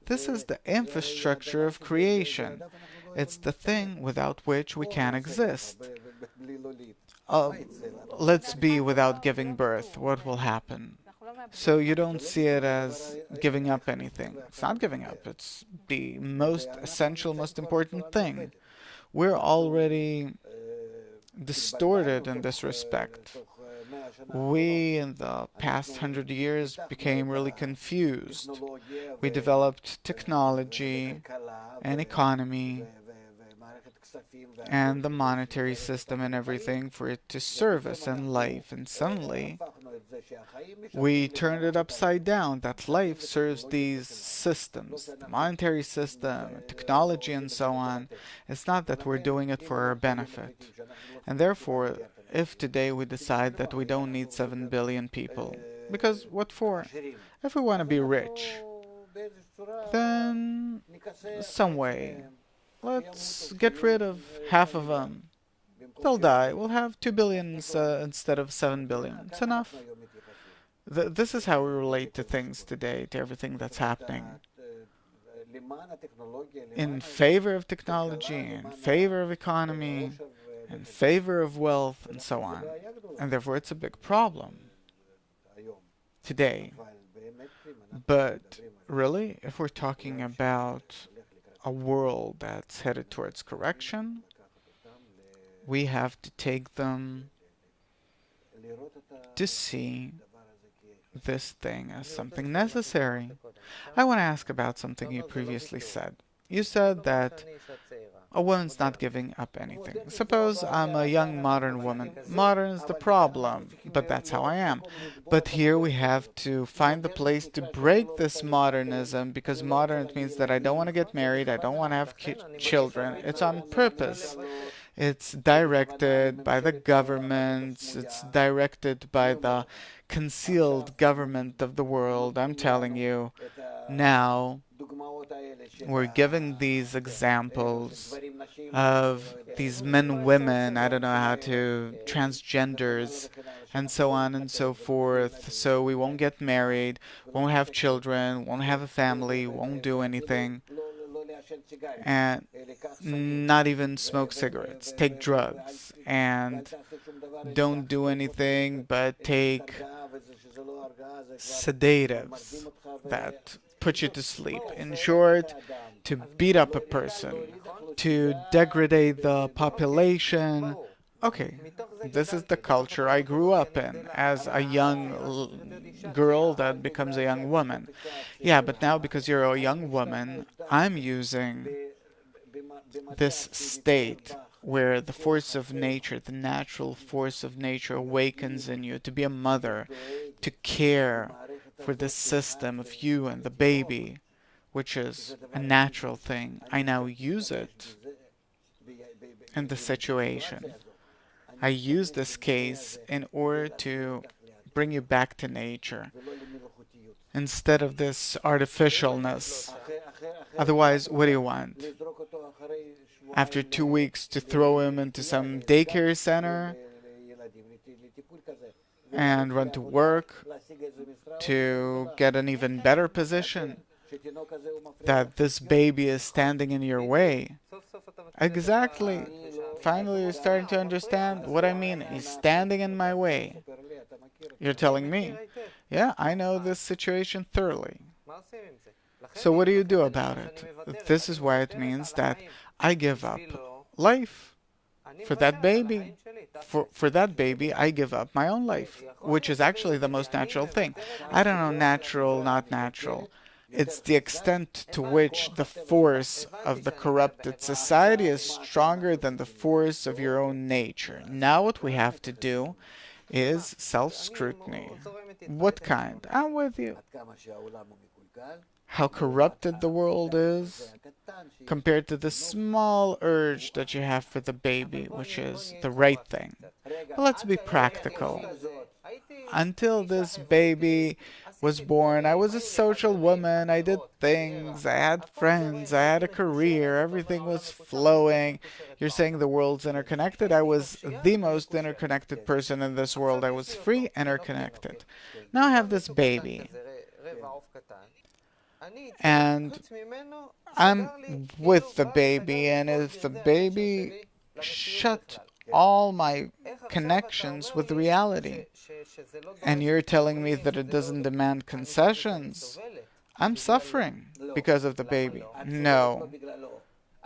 This is the infrastructure of creation. It's the thing without which we can't exist. Uh, let's be without giving birth. What will happen? So you don't see it as giving up anything. It's not giving up. It's the most essential, most important thing. We're already distorted in this respect. We, in the past 100 years, became really confused. We developed technology and economy and the monetary system and everything for it to serve us in life, and suddenly we turned it upside down, that life serves these systems, the monetary system, technology, and so on. It's not that we're doing it for our benefit. And therefore, if today we decide that we don't need 7 billion people, because what for? If we want to be rich, then some way, let's get rid of half of them. They'll die. We'll have 2 billion instead of 7 billion. It's enough. This is how we relate to things today, to everything that's happening. In favor of technology, in favor of economy, in favor of wealth, and so on. And therefore, it's a big problem today. But really, if we're talking about a world that's headed towards correction, we have to take them to see this thing as something necessary. I want to ask about something you previously said. You said that a woman's not giving up anything. Suppose I'm a young modern woman. Modern is the problem, but that's how I am. But here we have to find the place to break this modernism, because modern means that I don't want to get married, I don't want to have children. It's on purpose. It's directed by the governments, it's directed by the concealed government of the world. I'm telling you, now we're giving these examples of these men, women, I don't know how to, transgenders, and so on and so forth. So we won't get married, won't have children, won't have a family, won't do anything, and not even smoke cigarettes, take drugs, and don't do anything but take sedatives that put you to sleep. In short, to beat up a person, to degrade the population. Okay, this is the culture I grew up in as a young girl that becomes a young woman. Yeah, but now because you're a young woman, I'm using this state where the force of nature, the natural force of nature awakens in you to be a mother, to care for this system of you and the baby, which is a natural thing. I now use it in the situation. I use this case in order to bring you back to nature instead of this artificialness. Otherwise, what do you want? After 2 weeks to throw him into some daycare center and run to work to get an even better position? That this baby is standing in your way. Exactly. Finally, you're starting to understand what I mean. He's standing in my way. You're telling me. Yeah, I know this situation thoroughly. So what do you do about it? This is why it means that I give up life for that baby. For that baby, I give up my own life, which is actually the most natural thing. I don't know natural, not natural. It's the extent to which the force of the corrupted society is stronger than the force of your own nature. Now what we have to do is self-scrutiny. What kind? I'm with you. How corrupted the world is compared to the small urge that you have for the baby, which is the right thing. But let's be practical. Until this baby was born, I was a social woman. I did things. I had friends. I had a career. Everything was flowing. You're saying the world's interconnected? I was the most interconnected person in this world. I was free, interconnected. Now I have this baby. And I'm with the baby, and if the baby shut all my connections with reality, and you're telling me that it doesn't demand concessions, I'm suffering because of the baby. No.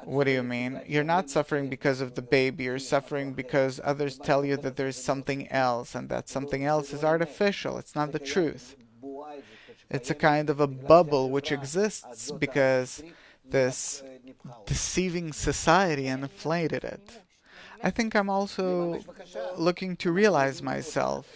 What do you mean? You're not suffering because of the baby. You're suffering because others tell you that there's something else, and that something else is artificial. It's not the truth. It's a kind of a bubble which exists because this deceiving society inflated it. I think I'm also looking to realize myself.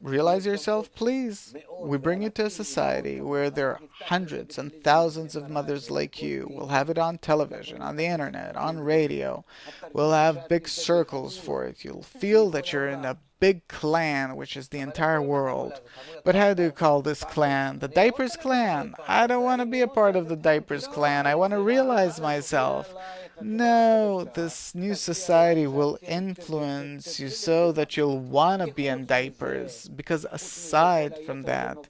Realize yourself, please. We bring you to a society where there are hundreds and thousands of mothers like you. We'll have it on television, on the internet, on radio. We'll have big circles for it. You'll feel that you're in a big clan, which is the entire world. But how do you call this clan? The Diapers Clan. I don't want to be a part of the Diapers Clan. I want to realize myself. No, this new society will influence you so that you'll want to be in diapers, because aside from that,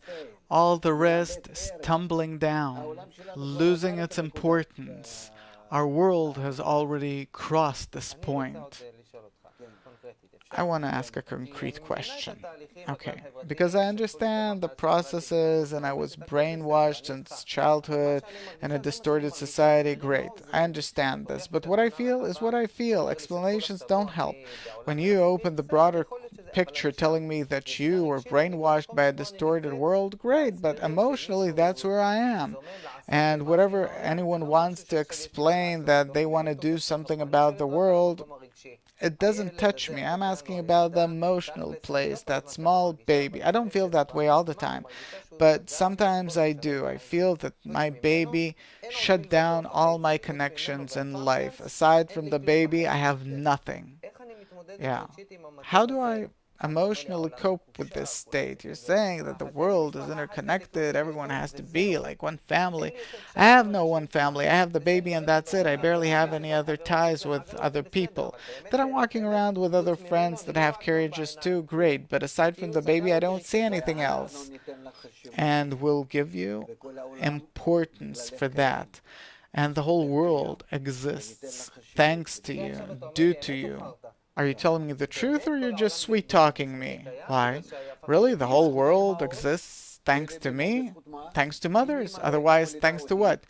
all the rest is tumbling down, losing its importance. Our world has already crossed this point. I want to ask a concrete question. Okay, because I understand the processes and I was brainwashed since childhood in a distorted society. Great, I understand this. But what I feel is what I feel. Explanations don't help. When you open the broader picture telling me that you were brainwashed by a distorted world, great, but emotionally that's where I am. And whatever anyone wants to explain that they want to do something about the world, it doesn't touch me. I'm asking about the emotional place, that small baby. I don't feel that way all the time, but sometimes I do. I feel that my baby shut down all my connections in life. Aside from the baby, I have nothing. Yeah. How do I emotionally cope with this state? You're saying that the world is interconnected, everyone has to be like one family. I have no one family. I have the baby and that's it. I barely have any other ties with other people. That I'm walking around with other friends that have carriages too, great. But aside from the baby, I don't see anything else. And we'll give you importance for that. And the whole world exists thanks to you, due to you. Are you telling me the truth or you're just sweet talking me? Why? Really? The whole world exists thanks to me? Thanks to mothers? Otherwise, thanks to what?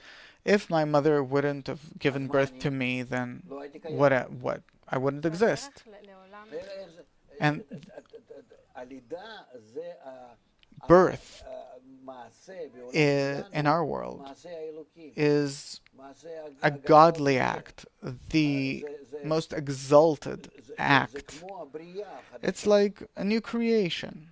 If my mother wouldn't have given birth to me, then what? I wouldn't exist. And birth in our world is a godly act, the most exalted act. It's like a new creation.